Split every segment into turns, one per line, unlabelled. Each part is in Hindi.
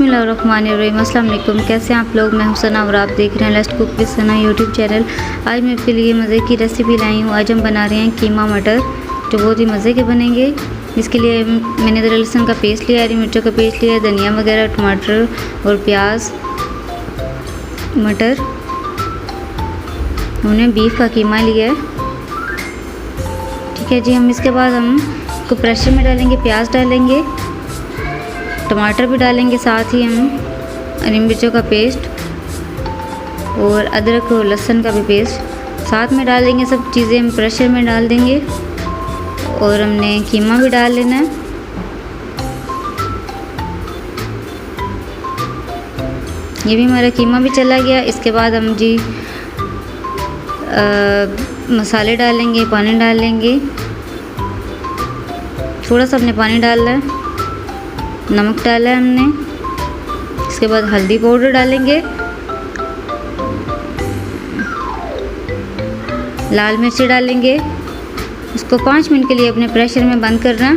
बिस्मिल्लाहिर्रहमानिर्रहीम। अस्सलाम वालेकुम। कैसे हैं आप लोग? मैं हूं सना और आप देख रहे हैं let's cook with Sana YouTube channel. आज मैं आपके लिए मज़े की रेसिपी लाई हूं। आज हम बना रहे हैं कीमा मटर, जो बहुत ही मज़े के बनेंगे। इसके लिए मैंने अदरक लहसुन का पेस्ट लिया, हरी मिर्चों का पेस्ट लिया, धनिया वगैरह, टमाटर और प्याज, मटर। हमने बीफ का कीमा लिया है। ठीक है जी। हम इसके बाद हम इसको प्रेशर में डालेंगे, प्याज डालेंगे, टमाटर भी डालेंगे, साथ ही हम हरी मिर्चों का पेस्ट और अदरक और लहसुन का भी पेस्ट साथ में डाल देंगे। सब चीज़ें हम प्रेशर में डाल देंगे और हमने कीमा भी डाल लेना है। ये भी हमारा कीमा भी चला गया। इसके बाद हम जी मसाले डालेंगे, पानी डालेंगे, थोड़ा सा हमने पानी डालना है, नमक डाला है हमने। इसके बाद हल्दी पाउडर डालेंगे, लाल मिर्ची डालेंगे। इसको 5 मिनट के लिए अपने प्रेशर में बंद करना।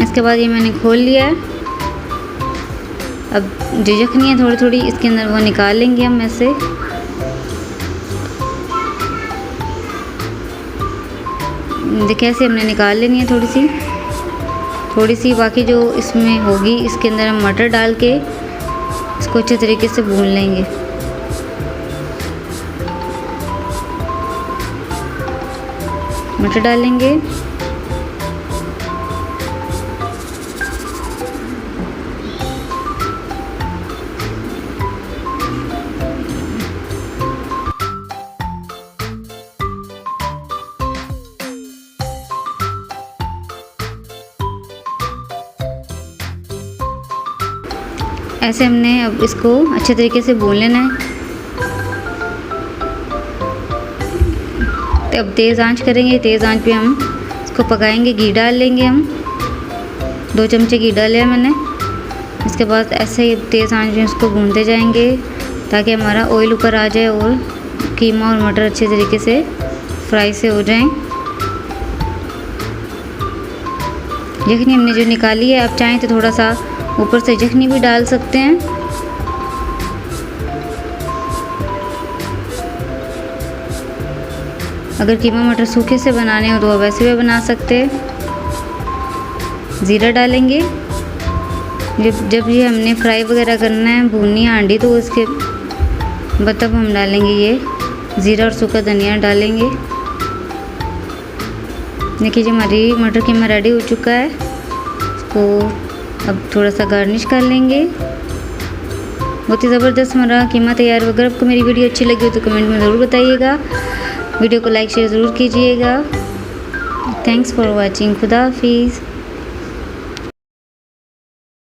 इसके बाद ये मैंने खोल लिया है। अब जो यखनी है थोड़ी थोड़ी इसके अंदर वो निकाल लेंगे हम ऐसे। देखिए ऐसे हमने निकाल लेनी है थोड़ी सी। बाकी जो इसमें होगी इसके अंदर हम मटर डाल के इसको अच्छे तरीके से भून लेंगे। मटर डालेंगे, ऐसे हमने अब इसको अच्छे तरीके से भून लेना है। तो अब तेज़ आंच करेंगे, तेज़ आंच पे हम इसको पकाएंगे। घी डाल लेंगे हम, 2 चमचे घी डाले मैंने। इसके बाद ऐसे ही तेज़ आंच में इसको भूनते जाएंगे ताकि हमारा ऑयल ऊपर आ जाए और कीमा और मटर अच्छे तरीके से फ्राई से हो जाएं। यखनी हमने जो निकाली है, आप चाहें तो थोड़ा सा ऊपर से यखनी भी डाल सकते हैं। अगर कीमा मटर सूखे से बनाने हो तो आप वैसे भी बना सकते हैं। ज़ीरा डालेंगे। जब ये हमने फ्राई वगैरह करना है, भूननी है हांडी, तो इसके तब हम डालेंगे ये ज़ीरा और सूखा धनिया डालेंगे। देखिए जी हमारी मटर कीमा रेडी हो चुका है। इसको अब थोड़ा सा गार्निश कर लेंगे। बहुत ही ज़बरदस्त हमारा कीमा तैयार हो। अगर आपको मेरी वीडियो अच्छी लगी हो तो कमेंट में ज़रूर बताइएगा। वीडियो को लाइक शेयर ज़रूर कीजिएगा। Thanks for watching. खुदा हाफिज़।